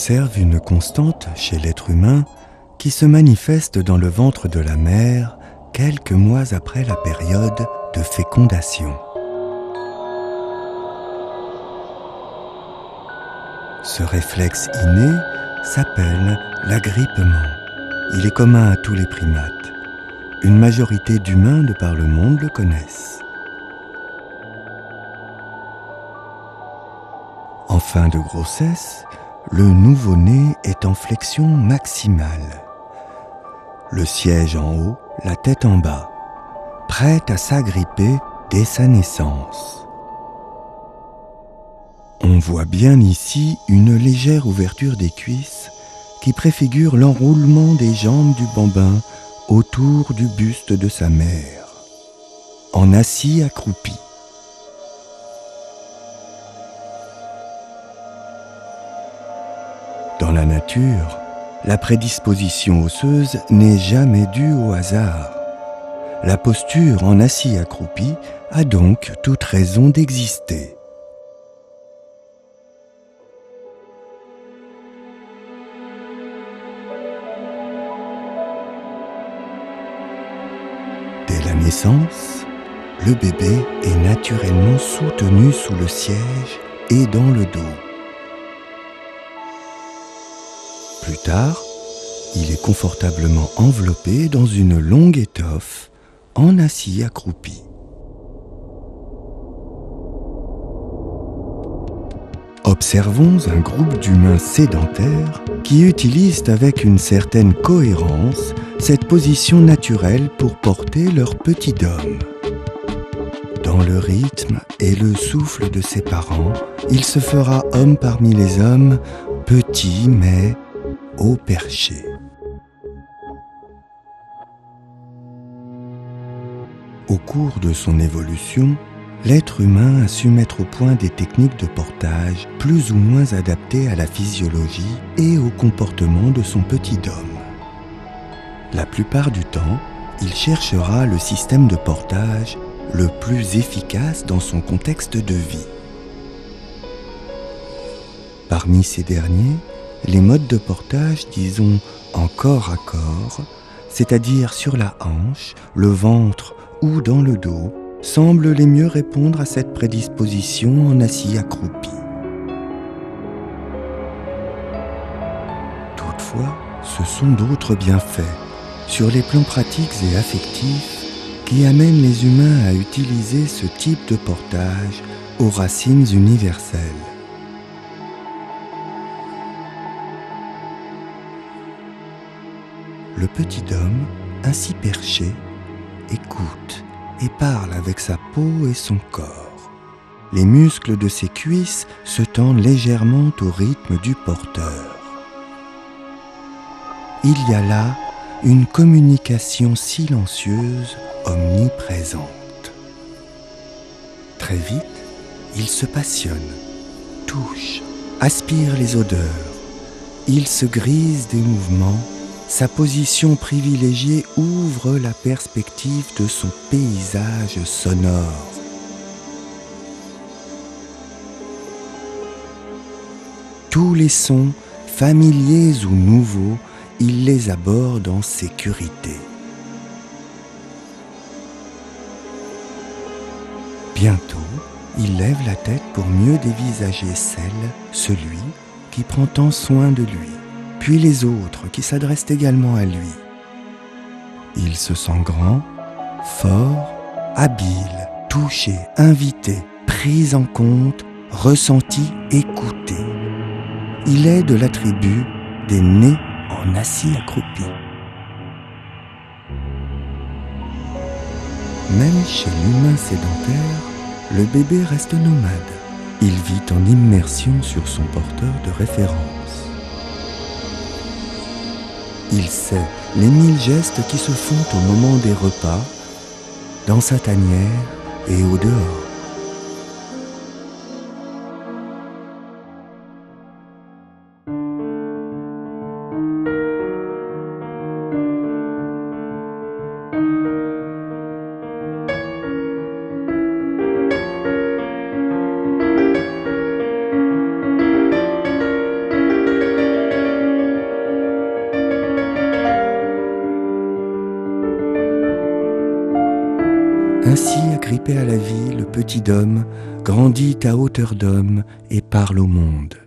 observe une constante chez l'être humain qui se manifeste dans le ventre de la mère quelques mois après la période de fécondation. Ce réflexe inné s'appelle l'agrippement. Il est commun à tous les primates. Une majorité d'humains de par le monde le connaissent. En fin de grossesse, le nouveau-né est en flexion maximale. Le siège en haut, la tête en bas, prête à s'agripper dès sa naissance. On voit bien ici une légère ouverture des cuisses qui préfigure l'enroulement des jambes du bambin autour du buste de sa mère, en assis accroupi. Dans la nature, la prédisposition osseuse n'est jamais due au hasard. La posture en assis accroupi a donc toute raison d'exister. Dès la naissance, le bébé est naturellement soutenu sous le siège et dans le dos. Plus tard, il est confortablement enveloppé dans une longue étoffe en assis accroupi. Observons un groupe d'humains sédentaires qui utilisent avec une certaine cohérence cette position naturelle pour porter leur petit dôme. Dans le rythme et le souffle de ses parents, il se fera homme parmi les hommes, petit mais haut perché. Au cours de son évolution, l'être humain a su mettre au point des techniques de portage plus ou moins adaptées à la physiologie et au comportement de son petit dôme. La plupart du temps, il cherchera le système de portage le plus efficace dans son contexte de vie. Parmi ces derniers, les modes de portage, disons en corps à corps, c'est-à-dire sur la hanche, le ventre ou dans le dos, semblent les mieux répondre à cette prédisposition en assis accroupi. Toutefois, ce sont d'autres bienfaits, sur les plans pratiques et affectifs, qui amènent les humains à utiliser ce type de portage aux racines universelles. Le petit homme, ainsi perché, écoute et parle avec sa peau et son corps. Les muscles de ses cuisses se tendent légèrement au rythme du porteur. Il y a là une communication silencieuse omniprésente. Très vite, il se passionne, touche, aspire les odeurs. Il se grise des mouvements. Sa position privilégiée ouvre la perspective de son paysage sonore. Tous les sons, familiers ou nouveaux, il les aborde en sécurité. Bientôt, il lève la tête pour mieux dévisager celui qui prend tant soin de lui, puis les autres qui s'adressent également à lui. Il se sent grand, fort, habile, touché, invité, pris en compte, ressenti, écouté. Il est de la tribu des nés en assis accroupis. Même chez l'humain sédentaire, le bébé reste nomade. Il vit en immersion sur son porteur de référence. Il sait les 1000 gestes qui se font au moment des repas, dans sa tanière et au dehors. Ainsi, agrippé à la vie, le petit Dom grandit à hauteur d'homme et parle au monde.